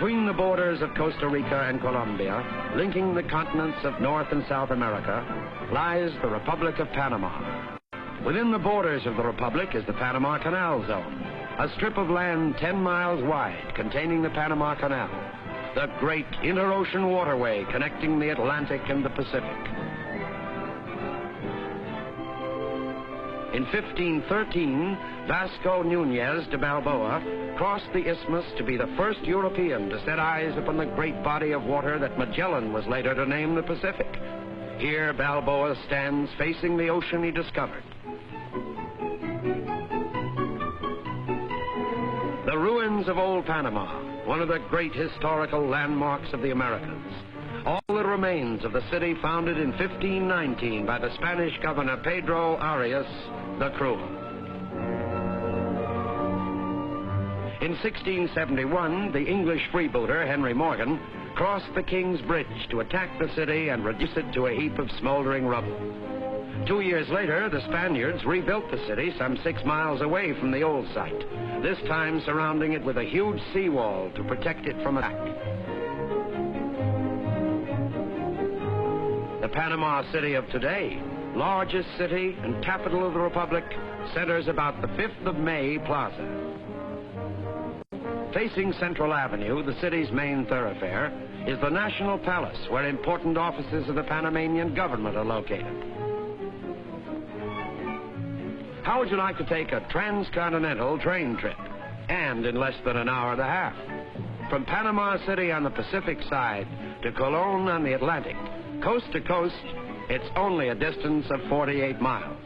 Between the borders of Costa Rica and Colombia, linking the continents of North and South America, lies the Republic of Panama. Within the borders of the Republic is the Panama Canal Zone, a strip of land 10 miles wide containing the Panama Canal, the great interocean waterway connecting the Atlantic and the Pacific. In 1513, Vasco Núñez de Balboa crossed the isthmus to be the first European to set eyes upon the great body of water that Magellan was later to name the Pacific. Here, Balboa stands facing the ocean he discovered. The ruins of Old Panama, one of the great historical landmarks of the Americas. All that remains of the city founded in 1519 by the Spanish governor Pedro Arias the Cruel. In 1671, the English freebooter Henry Morgan crossed the King's Bridge to attack the city and reduce it to a heap of smoldering rubble. 2 years later, the Spaniards rebuilt the city some 6 miles away from the old site, this time surrounding it with a huge seawall to protect it from attack. The Panama City of today, largest city and capital of the Republic, centers about the 5th of May Plaza. Facing Central Avenue, the city's main thoroughfare, is the National Palace, where important offices of the Panamanian government are located. How would you like to take a transcontinental train trip, and in less than an hour and a half? From Panama City on the Pacific side to Colón on the Atlantic, coast to coast, it's only a distance of 48 miles.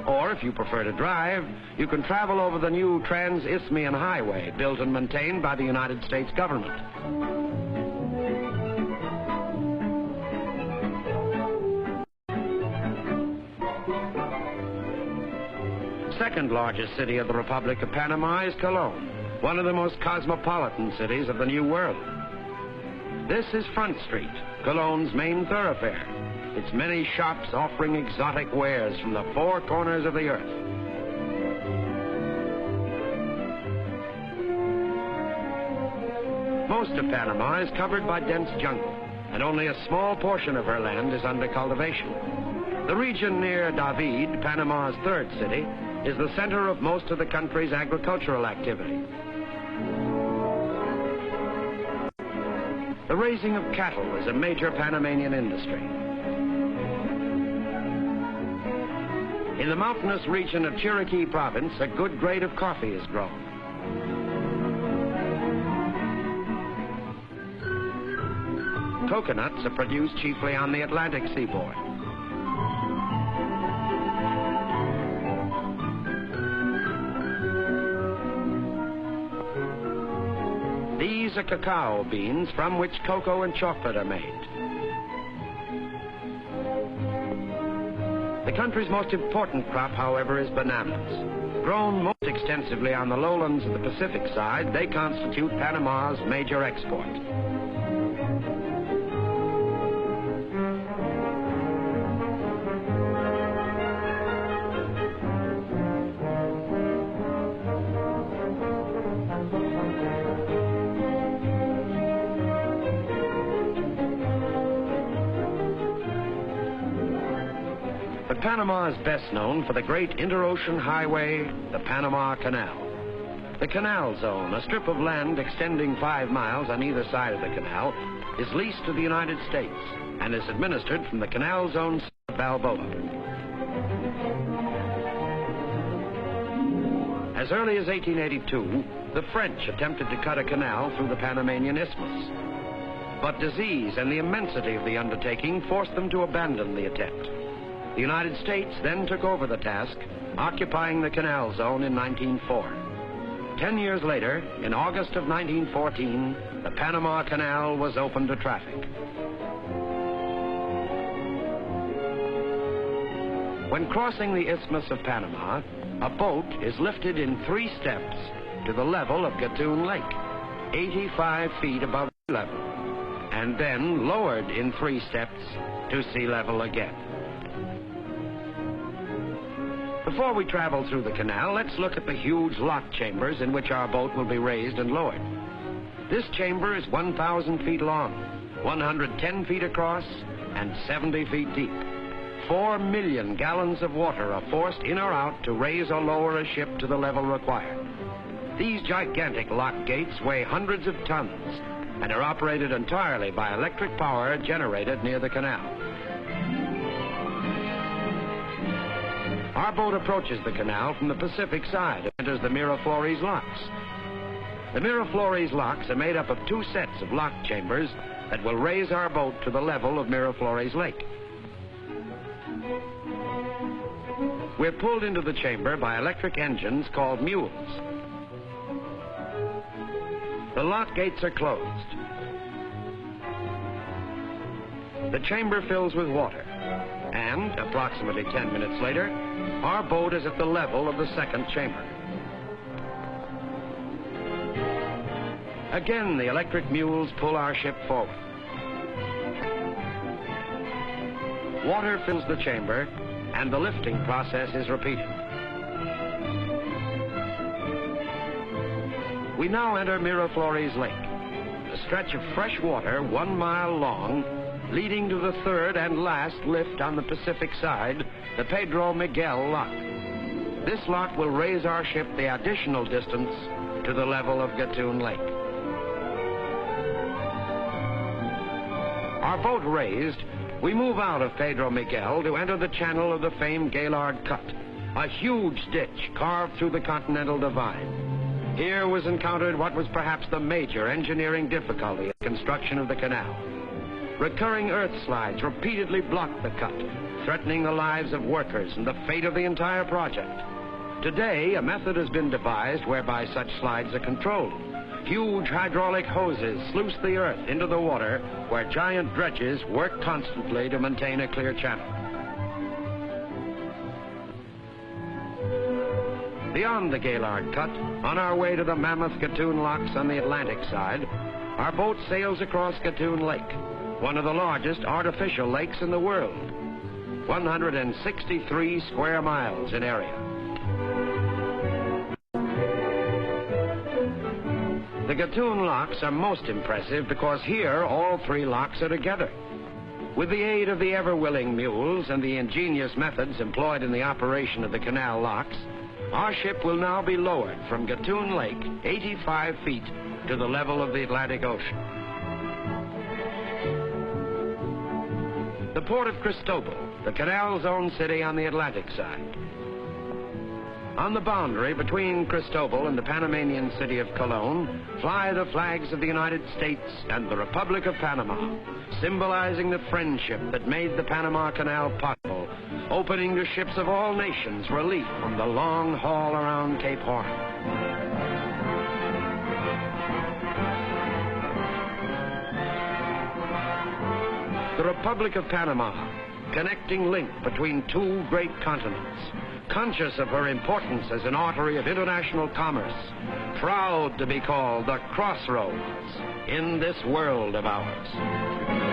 Or if you prefer to drive, you can travel over the new Trans-Isthmian Highway built and maintained by the United States government. Second largest city of the Republic of Panama is Colón, one of the most cosmopolitan cities of the New World. This is Front Street, Colón's main thoroughfare, its many shops offering exotic wares from the 4 corners of the earth. Most of Panama is covered by dense jungle, and only a small portion of her land is under cultivation. The region near David, Panama's 3rd city, is the center of most of the country's agricultural activity. The raising of cattle is a major Panamanian industry. In the mountainous region of Chiriquí province, a good grade of coffee is grown. Coconuts are produced chiefly on the Atlantic seaboard. These are cacao beans from which cocoa and chocolate are made. The country's most important crop, however, is bananas. Grown most extensively on the lowlands of the Pacific side, they constitute Panama's major export. Panama is best known for the great interocean highway, the Panama Canal. The Canal Zone, a strip of land extending 5 miles on either side of the canal, is leased to the United States and is administered from the Canal Zone of Balboa. As early as 1882, the French attempted to cut a canal through the Panamanian Isthmus. But disease and the immensity of the undertaking forced them to abandon the attempt. The United States then took over the task, occupying the Canal Zone in 1904. 10 years later, in August of 1914, the Panama Canal was open to traffic. When crossing the Isthmus of Panama, a boat is lifted in 3 steps to the level of Gatun Lake, 85 feet above sea level, and then lowered in 3 steps to sea level again. Before we travel through the canal, let's look at the huge lock chambers in which our boat will be raised and lowered. This chamber is 1,000 feet long, 110 feet across, and 70 feet deep. 4 million gallons of water are forced in or out to raise or lower a ship to the level required. These gigantic lock gates weigh hundreds of tons and are operated entirely by electric power generated near the canal. Our boat approaches the canal from the Pacific side and enters the Miraflores locks. The Miraflores locks are made up of 2 sets of lock chambers that will raise our boat to the level of Miraflores Lake. We're pulled into the chamber by electric engines called mules. The lock gates are closed. The chamber fills with water, and approximately 10 minutes later, our boat is at the level of the second chamber. Again, the electric mules pull our ship forward. Water fills the chamber, and the lifting process is repeated. We now enter Miraflores Lake, a stretch of fresh water 1 mile long, leading to the third and last lift on the Pacific side, the Pedro Miguel Lock. This lock will raise our ship the additional distance to the level of Gatun Lake. Our boat raised, we move out of Pedro Miguel to enter the channel of the famed Gaylord Cut, a huge ditch carved through the Continental Divide. Here was encountered what was perhaps the major engineering difficulty in the construction of the canal. Recurring earth slides repeatedly blocked the cut, threatening the lives of workers and the fate of the entire project. Today, a method has been devised whereby such slides are controlled. Huge hydraulic hoses sluice the earth into the water, where giant dredges work constantly to maintain a clear channel. Beyond the Gaylord Cut, on our way to the Mammoth Gatun Locks on the Atlantic side, our boat sails across Gatun Lake, one of the largest artificial lakes in the world, 163 square miles in area. The Gatun Locks are most impressive because here all 3 locks are together. With the aid of the ever-willing mules and the ingenious methods employed in the operation of the canal locks, our ship will now be lowered from Gatun Lake 85 feet to the level of the Atlantic Ocean. The port of Cristobal, the canal's own city on the Atlantic side. On the boundary between Cristobal and the Panamanian city of Colon fly the flags of the United States and the Republic of Panama, symbolizing the friendship that made the Panama Canal possible, opening to ships of all nations relief from the long haul around Cape Horn. The Republic of Panama, connecting link between 2 great continents, conscious of her importance as an artery of international commerce, proud to be called the crossroads in this world of ours.